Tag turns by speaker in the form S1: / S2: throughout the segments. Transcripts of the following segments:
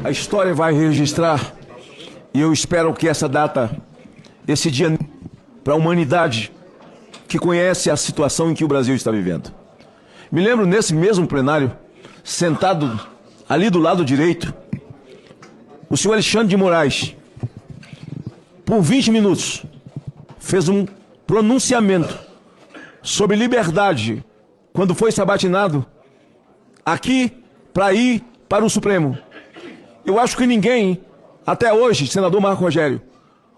S1: A história vai registrar, e eu espero que essa data, esse dia, para a humanidade que conhece a situação em que o Brasil está vivendo. Me lembro, nesse mesmo plenário, sentado ali do lado direito, o senhor Alexandre de Moraes, por 20 minutos, fez um pronunciamento sobre liberdade, quando foi sabatinado aqui para ir para o Supremo. Eu acho que ninguém, até hoje, senador Marco Rogério,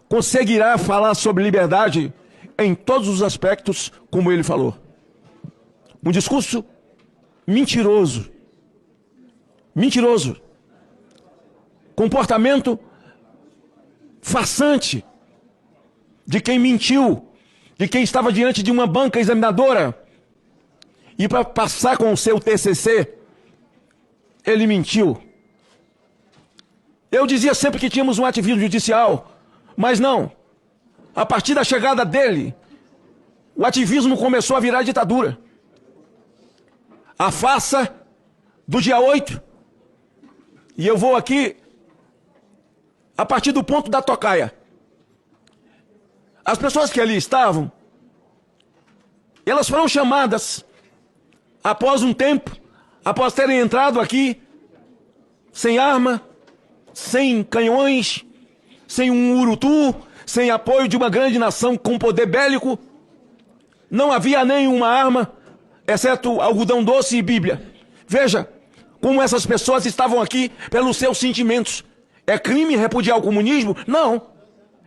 S1: conseguirá falar sobre liberdade em todos os aspectos como ele falou. Um discurso mentiroso. Mentiroso. Comportamento farsante de quem mentiu, de quem estava diante de uma banca examinadora e para passar com o seu TCC, ele mentiu. Eu dizia sempre que tínhamos um ativismo judicial, mas não. A partir da chegada dele, o ativismo começou a virar ditadura. A farsa do dia 8, e eu vou aqui a partir do ponto da tocaia. As pessoas que ali estavam, elas foram chamadas após um tempo, após terem entrado aqui, sem arma, sem canhões, sem um urutu, sem apoio de uma grande nação com poder bélico. Não havia nenhuma arma, exceto algodão doce e Bíblia. Veja como essas pessoas estavam aqui pelos seus sentimentos. É crime repudiar o comunismo? Não.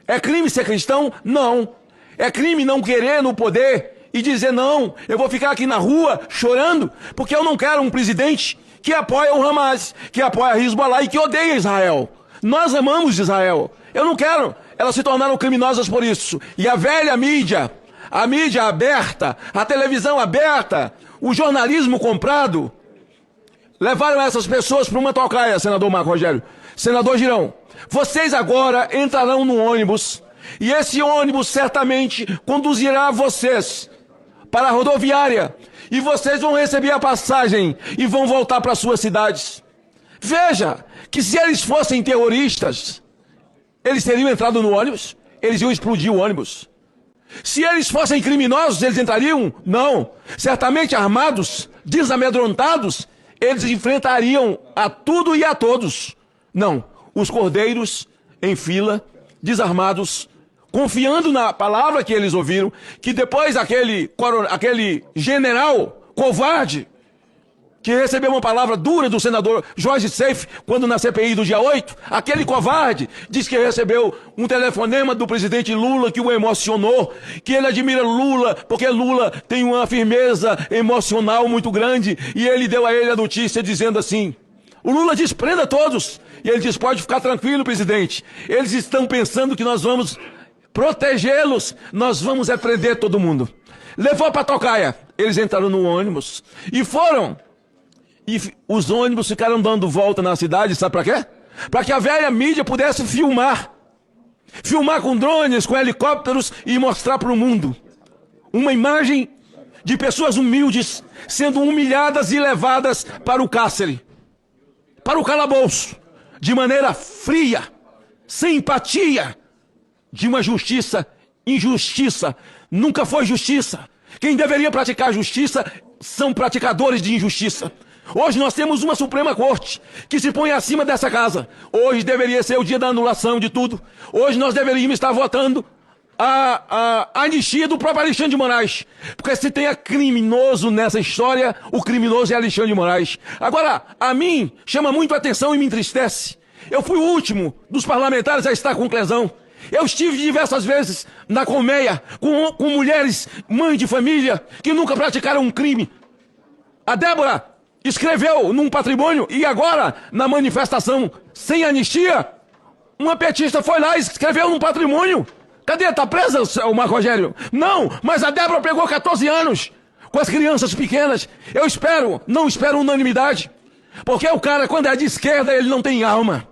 S1: É crime ser cristão? Não. É crime não querer no poder e dizer não, eu vou ficar aqui na rua chorando porque eu não quero um presidente que apoia o Hamas, que apoia a Hezbollah e que odeia Israel. Nós amamos Israel. Eu não quero. Elas se tornaram criminosas por isso. E a velha mídia, a mídia aberta, a televisão aberta, o jornalismo comprado, levaram essas pessoas para uma tocaia, senador Marco Rogério. Senador Girão, vocês agora entrarão no ônibus e esse ônibus certamente conduzirá vocês para a rodoviária e vocês vão receber a passagem e vão voltar para suas cidades. Veja que se eles fossem terroristas, eles teriam entrado no ônibus, eles iam explodir o ônibus. Se eles fossem criminosos, eles entrariam? Não. Certamente armados, desamedrontados, eles enfrentariam a tudo e a todos. Não. Os cordeiros em fila, desarmados, confiando na palavra que eles ouviram, que depois aquele general covarde, que recebeu uma palavra dura do senador Jorge Seif, quando na CPI do dia 8, aquele covarde diz que recebeu um telefonema do presidente Lula que o emocionou, que ele admira Lula, porque Lula tem uma firmeza emocional muito grande, e ele deu a ele a notícia dizendo assim, o Lula diz, prenda todos, e ele diz, pode ficar tranquilo, presidente, eles estão pensando que nós vamos protegê-los, nós vamos prender todo mundo. Levou para a tocaia, eles entraram no ônibus, e foram. E os ônibus ficaram dando volta na cidade, sabe para quê? Para que a velha mídia pudesse filmar. Filmar com drones, com helicópteros e mostrar para o mundo. Uma imagem de pessoas humildes sendo humilhadas e levadas para o cárcere. Para o calabouço. De maneira fria, sem empatia. De uma justiça, injustiça. Nunca foi justiça. Quem deveria praticar justiça são praticadores de injustiça. Hoje nós temos uma Suprema Corte que se põe acima dessa casa. Hoje deveria ser o dia da anulação de tudo. Hoje nós deveríamos estar votando a anistia do próprio Alexandre de Moraes. Porque se tem criminoso nessa história, o criminoso é Alexandre de Moraes. Agora, a mim chama muito a atenção e me entristece. Eu fui o último dos parlamentares a estar com Clesão. Eu estive diversas vezes na colmeia com mulheres, mães de família, que nunca praticaram um crime. A Débora escreveu num patrimônio e agora, na manifestação sem anistia, uma petista foi lá e escreveu num patrimônio. Cadê? Tá presa, o Marco Rogério? Não, mas a Débora pegou 14 anos com as crianças pequenas. Eu não espero unanimidade, porque o cara, quando é de esquerda, ele não tem alma.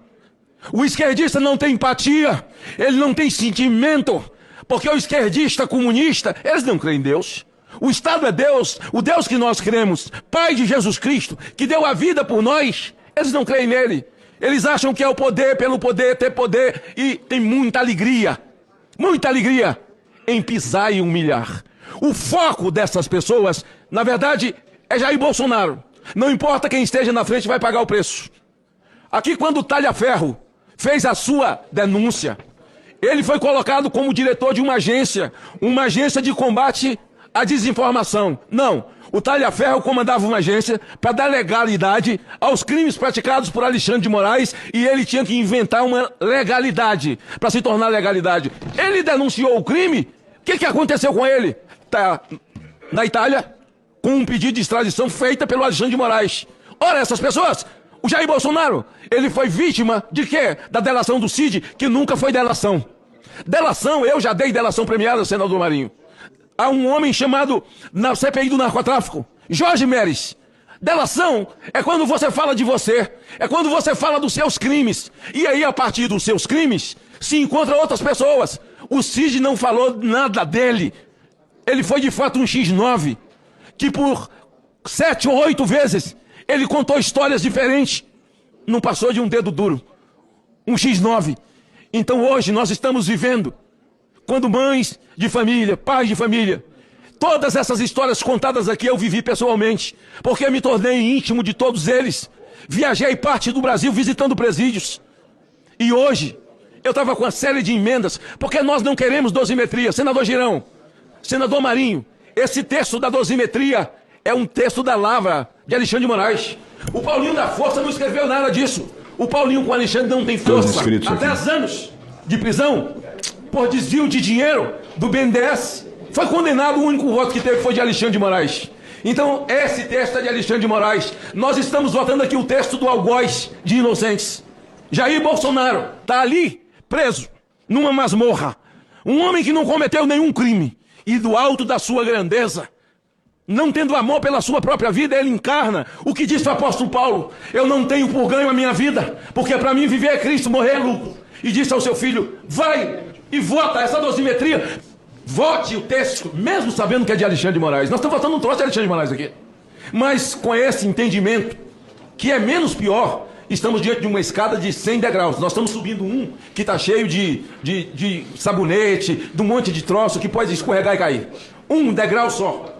S1: O esquerdista não tem empatia, ele não tem sentimento, porque o esquerdista comunista, eles não creem em Deus. O Estado é Deus, o Deus que nós cremos, Pai de Jesus Cristo, que deu a vida por nós, eles não creem nele. Eles acham que é o poder pelo poder, ter poder, e tem muita alegria em pisar e humilhar. O foco dessas pessoas, na verdade, é Jair Bolsonaro. Não importa quem esteja na frente, vai pagar o preço. Aqui, quando o Talhaferro fez a sua denúncia, ele foi colocado como diretor de uma agência de combate à desinformação. Não, o Talhaferro comandava uma agência para dar legalidade aos crimes praticados por Alexandre de Moraes, e ele tinha que inventar uma legalidade para se tornar legalidade. Ele denunciou o crime, o que aconteceu com ele? Está na Itália, com um pedido de extradição feita pelo Alexandre de Moraes. Ora, essas pessoas, o Jair Bolsonaro, ele foi vítima de quê? Da delação do Cid, que nunca foi delação. Delação, eu já dei delação premiada, senador Marinho. Há um homem chamado, na CPI do narcotráfico, Jorge Meres. Delação é quando você fala de você, é quando você fala dos seus crimes. E aí, a partir dos seus crimes, se encontram outras pessoas. O Cid não falou nada dele. Ele foi de fato um X9, que por 7 ou 8 vezes ele contou histórias diferentes. Não passou de um dedo duro. Um X9. Então hoje nós estamos vivendo, quando mães de família, pais de família, todas essas histórias contadas aqui eu vivi pessoalmente, porque eu me tornei íntimo de todos eles. Viajei parte do Brasil visitando presídios. E hoje eu estava com uma série de emendas, porque nós não queremos dosimetria. Senador Girão, senador Marinho, esse texto da dosimetria é um texto da lavra de Alexandre de Moraes. O Paulinho da Força não escreveu nada disso. O Paulinho com o Alexandre não tem força. Há 10 anos de prisão por desvio de dinheiro do BNDES. Foi condenado, o único voto que teve foi de Alexandre de Moraes. Então, esse texto é de Alexandre de Moraes. Nós estamos votando aqui o texto do algoz de inocentes. Jair Bolsonaro está ali, preso, numa masmorra. Um homem que não cometeu nenhum crime. E do alto da sua grandeza, não tendo amor pela sua própria vida, ele encarna o que disse o apóstolo Paulo: eu não tenho por ganho a minha vida, porque para mim viver é Cristo, morrer é lucro. E disse ao seu filho: vai e vota essa dosimetria, vote o texto, mesmo sabendo que é de Alexandre de Moraes. Nós estamos votando um troço de Alexandre de Moraes aqui. Mas com esse entendimento, que é menos pior, estamos diante de uma escada de 100 degraus. Nós estamos subindo um que está cheio de sabonete, de um monte de troço que pode escorregar e cair. Um degrau só.